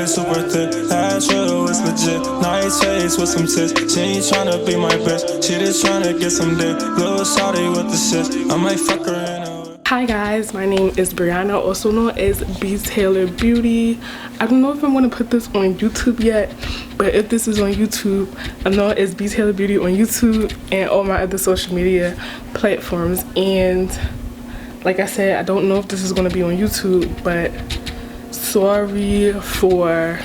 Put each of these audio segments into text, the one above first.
skin super thick, natural, it's legit. Nice face with some tits. She ain't tryna be my bitch, she just tryna get some dick. Little shawty with the shit, I might fuck her in a... Hi guys, my name is Brianna, also known as BTAYLORBEAUTY. I don't know if I'm going to put this on YouTube yet, but if this is on YouTube, I'm known as BTAYLORBEAUTY on YouTube and all my other social media platforms. And like I said, I don't know if this is going to be on YouTube, but sorry for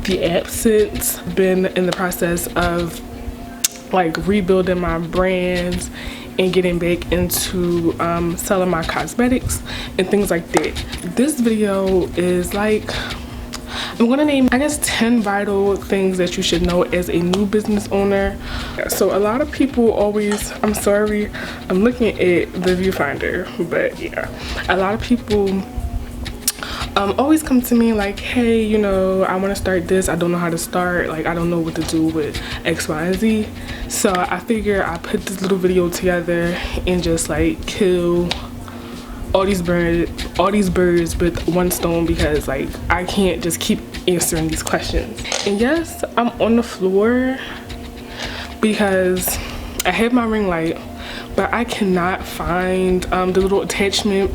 the absence. Been in the process of like rebuilding my brands and getting back into selling my cosmetics and things like that. This video is like, I'm gonna name, I guess, 10 vital things that you should know as a new business owner. So a lot of people always, I'm sorry, I'm looking at the viewfinder, but yeah, a lot of people always come to me like, hey, you know, I want to start this, I don't know how to start, like I don't know what to do with X, Y, and Z. So I figure I put this little video together and just like kill all these birds with one stone, because like I can't just keep answering these questions. And yes, I'm on the floor because I have my ring light, but I cannot find the little attachment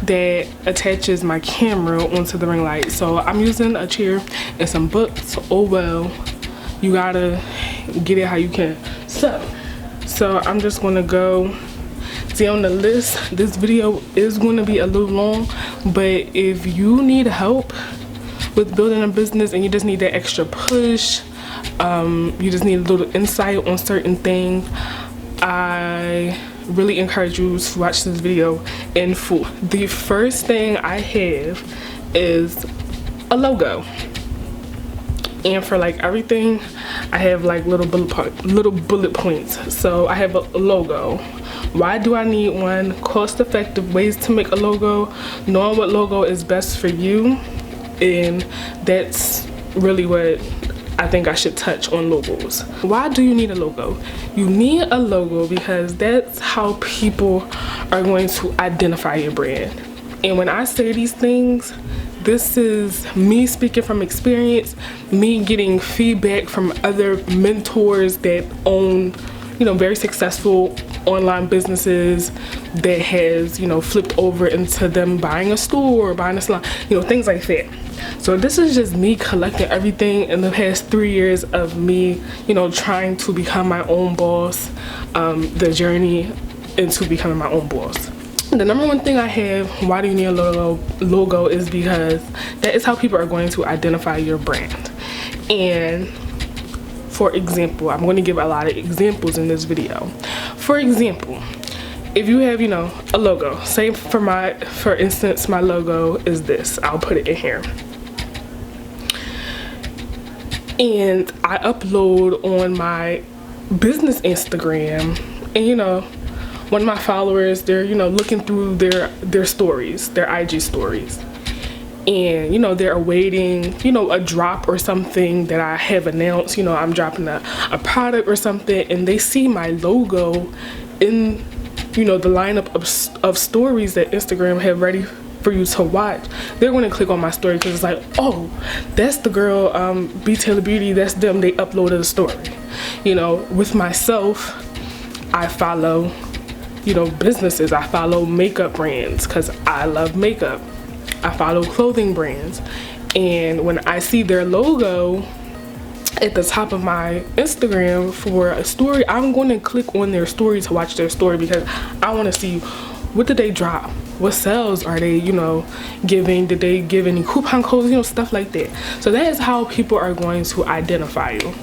that attaches my camera onto the ring light. So I'm using a chair and some books. Oh well, you gotta get it how you can. So I'm just gonna go down the list. This video is going to be a little long, but if you need help with building a business and you just need that extra push, you just need a little insight on certain things, I really encourage you to watch this video in full. The first thing I have is a logo, and for like everything I have like little bullet points. So I have a logo. Why do I need one? Cost-effective ways to make a logo, knowing what logo is best for you, and that's really what I think I should touch on logos. Why do you need a logo? You need a logo because that's how people are going to identify your brand. And when I say these things, this is me speaking from experience, me getting feedback from other mentors that own, you know, very successful online businesses that has, you know, flipped over into them buying a store, buying a salon, you know, things like that. So this is just me collecting everything in the past 3 years of me, you know, trying to become my own boss, the journey into becoming my own boss. The number one thing I have, why do you need a logo, is because that is how people are going to identify your brand. And for example, I'm going to give a lot of examples in this video. For example, if you have, you know, a logo, say for instance, my logo is this, I'll put it in here. And I upload on my business Instagram, and you know, one of my followers, they're, you know, looking through their stories, their IG stories, and you know, they're awaiting, you know, a drop or something that I have announced. You know, I'm dropping a product or something, and they see my logo in, you know, the lineup of stories that Instagram have ready for you to watch. They're going to click on my story because it's like, oh, that's the girl, BTAYLORBEAUTY, that's them, they uploaded a story. You know, with myself, I follow, you know, businesses. I follow makeup brands because I love makeup. I follow clothing brands, and when I see their logo at the top of my Instagram for a story, I'm going to click on their story to watch their story because I want to see, what did they drop? What sales are they, you know, giving? Did they give any coupon codes? You know, stuff like that. So that is how people are going to identify you.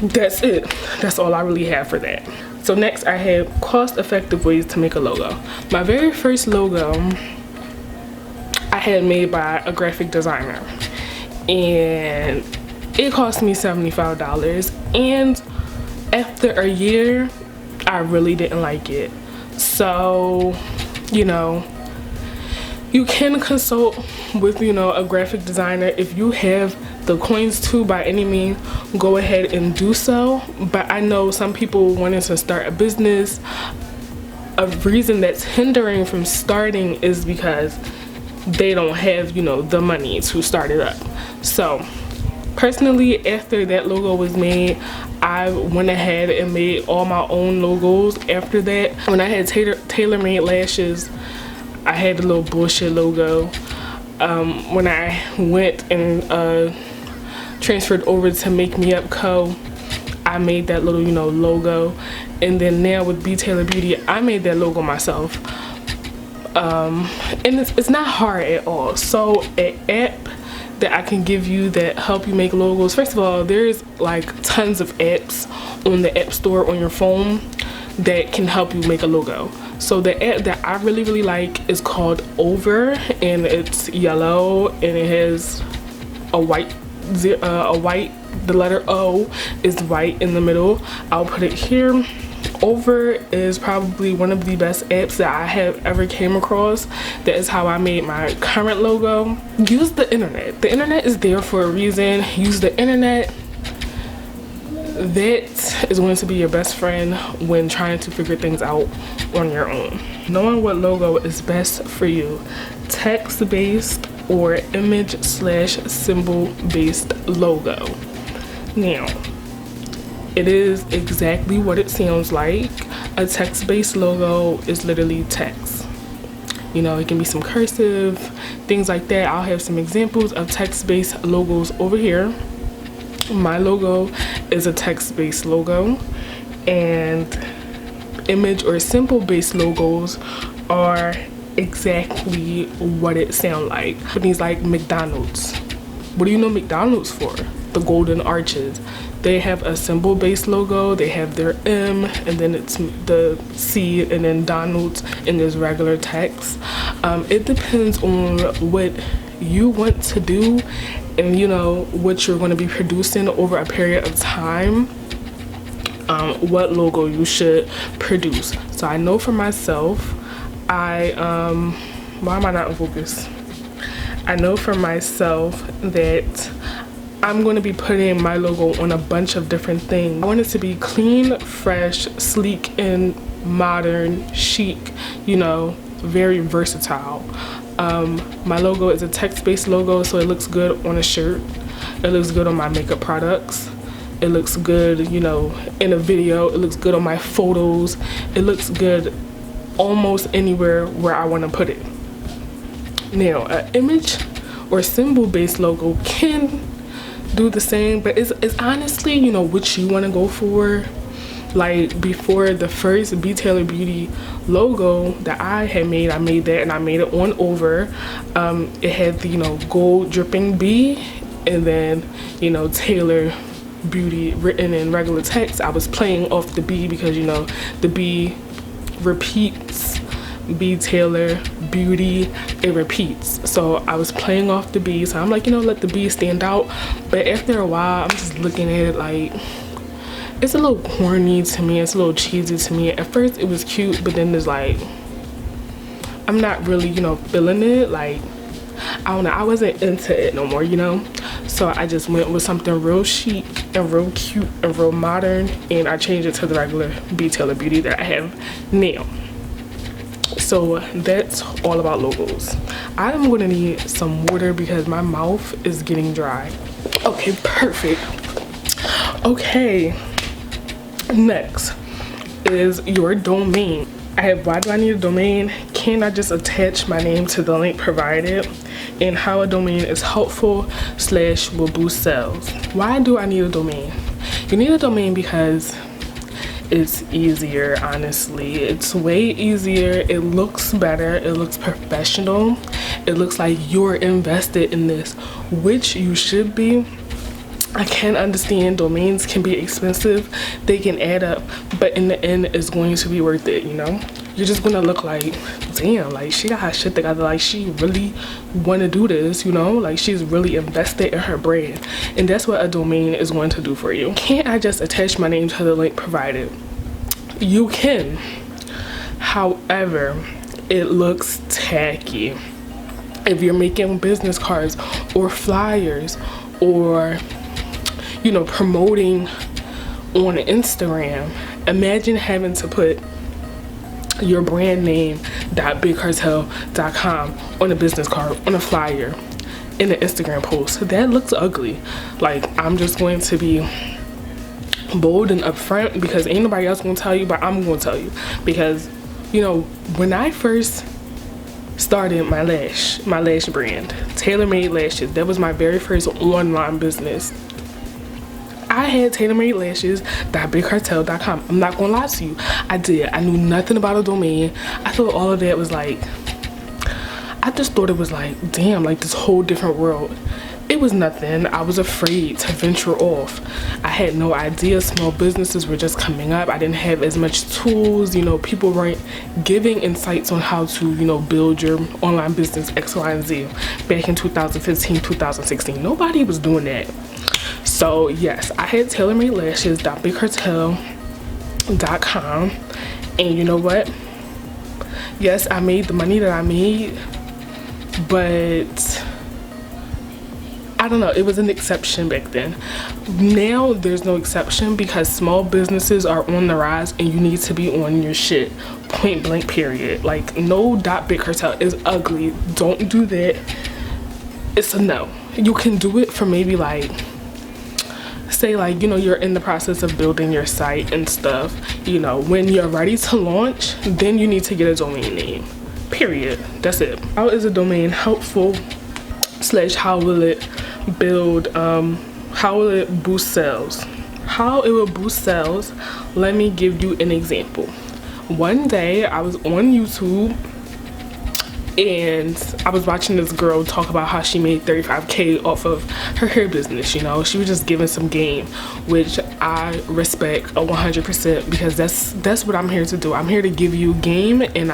That's it. That's all I really have for that. So next I have cost-effective ways to make a logo. My very first logo I had made by a graphic designer, and it cost me $75, and after a year I really didn't like it. So, you know, you can consult with, you know, a graphic designer if you have the coins to, by any means, go ahead and do so. But I know some people wanting to start a business, a reason that's hindering from starting is because they don't have, you know, the money to start it up. So personally, after that logo was made, I went ahead and made all my own logos. After that, when I had tailor-made lashes, I had the little bullshit logo. When I went and transferred over to Make Me Up Co., I made that little, you know, logo. And then now with BTAYLORBEAUTY, I made that logo myself. And it's not hard at all. So an app that I can give you that help you make logos. First of all, there's like tons of apps on the app store on your phone that can help you make a logo. So the app that I really like is called Over, and it's yellow and it has a white, the letter O is white in the middle. I'll put it here. Over is probably one of the best apps that I have ever came across. That is how I made my current logo. Use the internet. The internet is there for a reason. Use the internet. That is going to be your best friend when trying to figure things out on your own. Knowing what logo is best for you, text-based or image/symbol based logo. Now, it is exactly what it sounds like. A text-based logo is literally text. You know, it can be some cursive, things like that. I'll have some examples of text-based logos over here. My logo is a text-based logo, and image or symbol-based logos are exactly what it sounds like. Companies like McDonald's. What do you know McDonald's for? The golden arches. They have a symbol-based logo. They have their M, and then it's the C, and then Donald's, and there's regular text. It depends on what you want to do, and you know what you're going to be producing over a period of time. What logo you should produce. So I know for myself, why am I not in focus? I know for myself that I'm going to be putting my logo on a bunch of different things. I want it to be clean, fresh, sleek, and modern, chic, you know, very versatile. My logo is a text-based logo, so it looks good on a shirt. It looks good on my makeup products. It looks good, you know, in a video. It looks good on my photos. It looks good almost anywhere where I want to put it. Now, an image or symbol-based logo can do the same, but it's honestly, you know, what you want to go for. Like before the first BTAYLORBEAUTY logo that I had made, I made that and I made it on Over. It had the, you know, gold dripping B, and then, you know, Taylor Beauty written in regular text. I was playing off the B because, you know, the B repeats. BTAYLORBEAUTY, it repeats. So I was playing off the B, so I'm like, you know, let the B stand out. But after a while, I'm just looking at it like, it's a little corny to me. It's a little cheesy to me. At first it was cute, but then there's like, I'm not really, you know, feeling it. Like, I don't know, I wasn't into it no more, you know. So I just went with something real chic and real cute and real modern, and I changed it to the regular BTAYLORBEAUTY that I have now. So that's all about logos. I'm gonna need some water because my mouth is getting dry. Okay, perfect. Okay, next is your domain. Why do I need a domain? Can I just attach my name to the link provided? And how a domain is helpful / will boost sales. Why do I need a domain? You need a domain because it's easier, honestly. It's way easier. It looks better. It looks professional. It looks like you're invested in this, which you should be. I can understand domains can be expensive. They can add up, but in the end, it's going to be worth it, you know? You're just gonna look like, damn, like she got her shit together. Like she really wanna do this, you know? Like she's really invested in her brand. And that's what a domain is going to do for you. Can't I just attach my name to the link provided? You can. However, it looks tacky. If you're making business cards or flyers or, you know, promoting on Instagram, imagine having to put your brand name .bigcartel.com on a business card, on a flyer, in an Instagram post. That looks ugly. Like, I'm just going to be bold and upfront because ain't nobody else gonna tell you, but I'm gonna tell you. Because, you know, when I first started my lash brand, Tailor-Made Lashes, that was my very first online business. I had tailor-made lashes.bigcartel.com. I'm not gonna lie to you, I did. I knew nothing about a domain. I thought all of that was like, I just thought it was like, damn, like this whole different world. It was nothing. I was afraid to venture off. I had no idea small businesses were just coming up. I didn't have as much tools, you know, people weren't giving insights on how to, you know, build your online business X, Y, and Z back in 2015, 2016. Nobody was doing that. So yes, I had tailor-made lashes.bigcartel.com, and you know what? Yes, I made the money that I made, but I don't know, it was an exception back then. Now there's no exception because small businesses are on the rise and you need to be on your shit, point blank period. Like, no .bigcartel is ugly. Don't do that. It's a no. You can do it for maybe like, say like, you know, you're in the process of building your site and stuff. You know, when you're ready to launch, then you need to get a domain name, period. That's it. How is a domain helpful / how will it build, how will it boost sales? How it will boost sales, let me give you an example. One day I was on YouTube and I was watching this girl talk about how she made 35K off of her hair business. You know, she was just giving some game, which I respect 100% because that's what I'm here to do. I'm here to give you game, and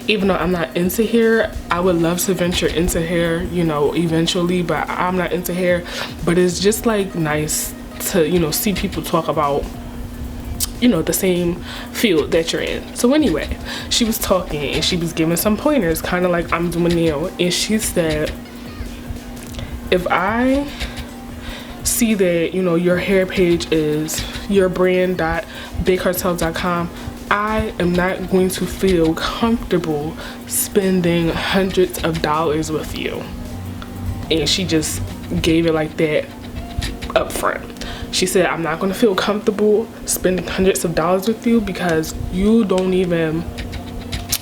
even though I'm not into hair, I would love to venture into hair, you know, eventually, but I'm not into hair. But it's just like nice to, you know, see people talk about, you know, the same field that you're in. So anyway, she was talking and she was giving some pointers, kind of like I'm doing now. And she said, if I see that, you know, your hair page is your brand.bigcartel.com, I am not going to feel comfortable spending hundreds of dollars with you. And she just gave it like that up front. She said, I'm not going to feel comfortable spending hundreds of dollars with you because you don't even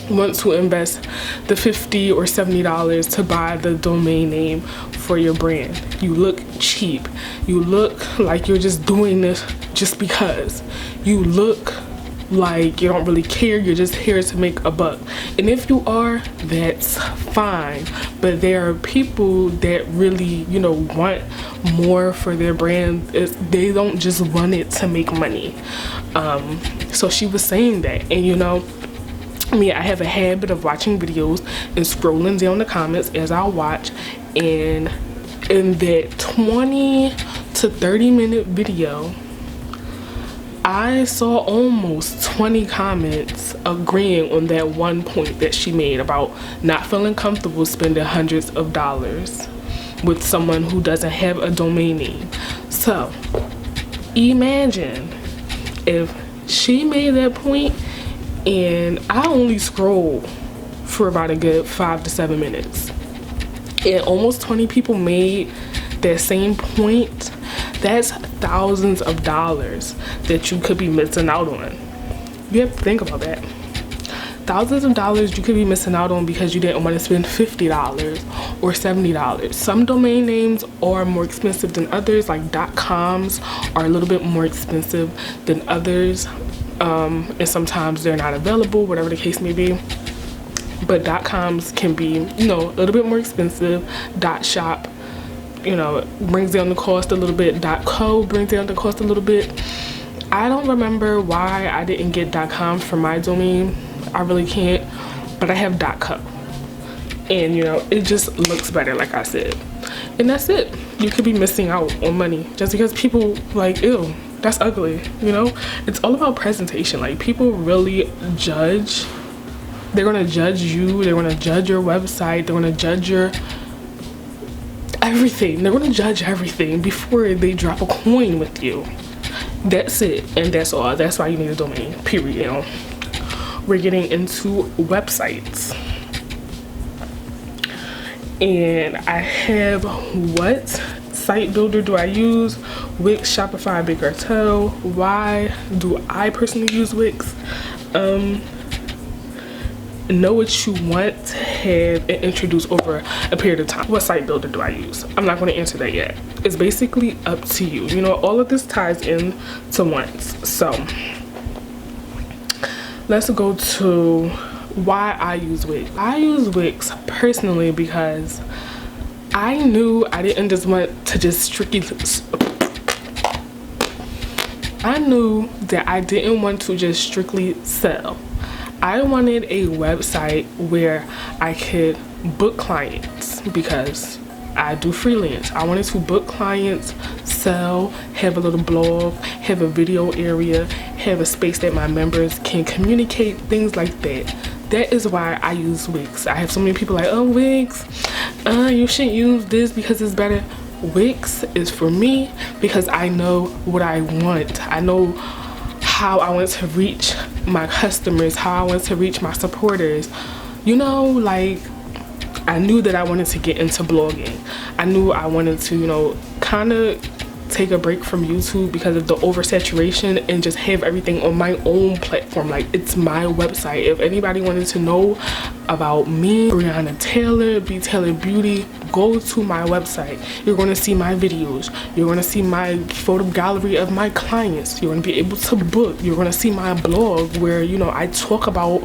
want to invest the $50 or $70 to buy the domain name for your brand. You look cheap. You look like you're just doing this just because. You look like you don't really care. You're just here to make a buck. And if you are, that's fine. But there are people that really, you know, want more for their brand. They don't just want it to make money. So she was saying that, and you know, I have a habit of watching videos and scrolling down the comments as I watch, and in that 20 to 30 minute video, I saw almost 20 comments agreeing on that one point that she made about not feeling comfortable spending hundreds of dollars with someone who doesn't have a domain name. So imagine if she made that point and I only scrolled for about a good 5 to 7 minutes and almost 20 people made that same point. That's thousands of dollars that you could be missing out on. You have to think about that. Thousands of dollars you could be missing out on because you didn't want to spend $50 or $70. Some domain names are more expensive than others, like .coms are a little bit more expensive than others, and sometimes they're not available, whatever the case may be. But .coms can be, you know, a little bit more expensive. .shop, you know, brings down the cost a little bit. .co brings down the cost a little bit. I don't remember why I didn't get .com for my domain. I really can't, but I have .co, and you know, it just looks better, like I said, and that's it. You could be missing out on money just because people like, ew, that's ugly. You know, it's all about presentation. Like, people really judge. They're gonna judge you. They're gonna judge your website. They're gonna judge your everything. They're gonna judge everything before they drop a coin with you. That's it, and that's all. That's why you need a domain, period. You know? we're getting into websites. And I have, what site builder do I use? Wix, Shopify, Big Cartel. Why do I personally use Wix? Know what you want to have and introduce over a period of time. What site builder do I use? I'm not going to answer that yet. It's basically up to you. You know, all of this ties in to wants. So let's go to why I use Wix. I use Wix personally because I knew I didn't just want to just strictly, I knew that I didn't want to just strictly sell. I wanted a website where I could book clients because I do freelance. I wanted to book clients, sell, have a little blog, have a video area, have a space that my members can communicate, things like that. That is why I use Wix. I have so many people like, oh, Wix, you shouldn't use this because it's better. Wix is for me because I know what I want. I know how I want to reach my customers, how I want to reach my supporters. You know, like, I knew that I wanted to get into blogging. I knew I wanted to, you know, kind of take a break from YouTube because of the oversaturation and just have everything on my own platform. Like, it's my website. If anybody wanted to know about me, Brianna Taylor, B Taylor Beauty, go to my website. You're going to see my videos. You're going to see my photo gallery of my clients. You're going to be able to book. You're going to see my blog where, you know, I talk about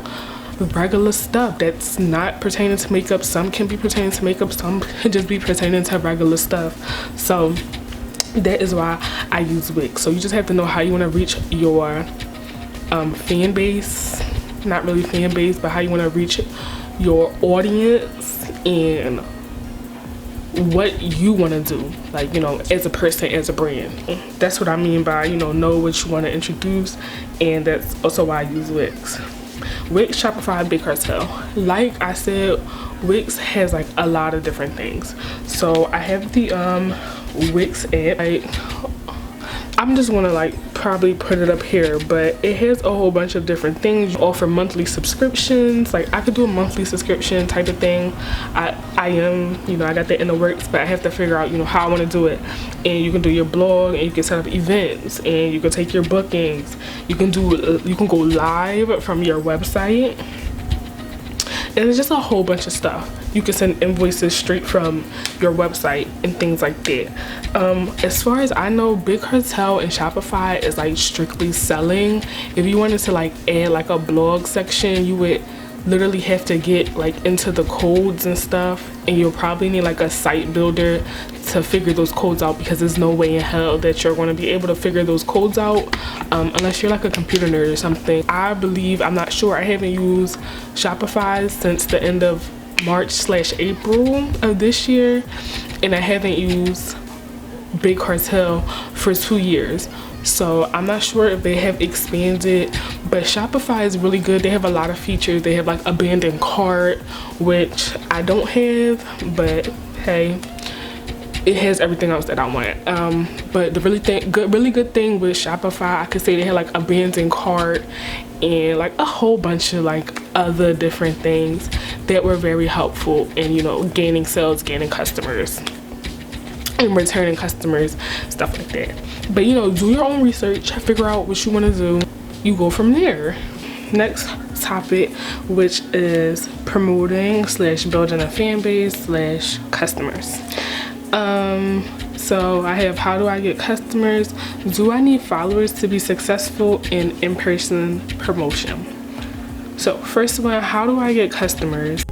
regular stuff that's not pertaining to makeup. Some can be pertaining to makeup, some can just be pertaining to regular stuff. So that is why I use Wix. So you just have to know how you want to reach your fan base, not really fan base, but how you want to reach your audience and what you want to do, like, you know, as a person, as a brand. That's what I mean by, you know what you want to introduce. And that's also why I use Wix. Wix, Shopify, Big Cartel. Like I said, Wix has like a lot of different things. So I have the Wix app. I'm just gonna like probably put it up here, but it has a whole bunch of different things. You offer monthly subscriptions. Like, I could do a monthly subscription type of thing. I am, you know, I got that in the works, but I have to figure out, you know, how I want to do it. And you can do your blog, and you can set up events, and you can take your bookings. You can do, you can go live from your website. And it's just a whole bunch of stuff. You can send invoices straight from your website and things like that. As far as I know, Big Cartel and Shopify is like strictly selling. If you wanted to like add like a blog section, you would literally have to get like into the codes and stuff, and you'll probably need like a site builder to figure those codes out, because there's no way in hell that you're going to be able to figure those codes out unless you're like a computer nerd or something. I believe, I'm not sure, I haven't used Shopify since the end of March/April of this year, and I haven't used Big Cartel for 2 years. So I'm not sure if they have expanded, but Shopify is really good. They have a lot of features. They have like abandoned cart, which I don't have, but hey, it has everything else that I want. But the really good thing with Shopify, I could say they had like abandoned cart and like a whole bunch of like other different things that were very helpful in, you know, gaining sales, gaining customers, and returning customers, stuff like that. But, you know, do your own research, figure out what you want to do, you go from there. Next topic, which is promoting / building a fan base / customers. So I have, how do I get customers? Do I need followers to be successful in in-person promotion? So first one, how do I get customers?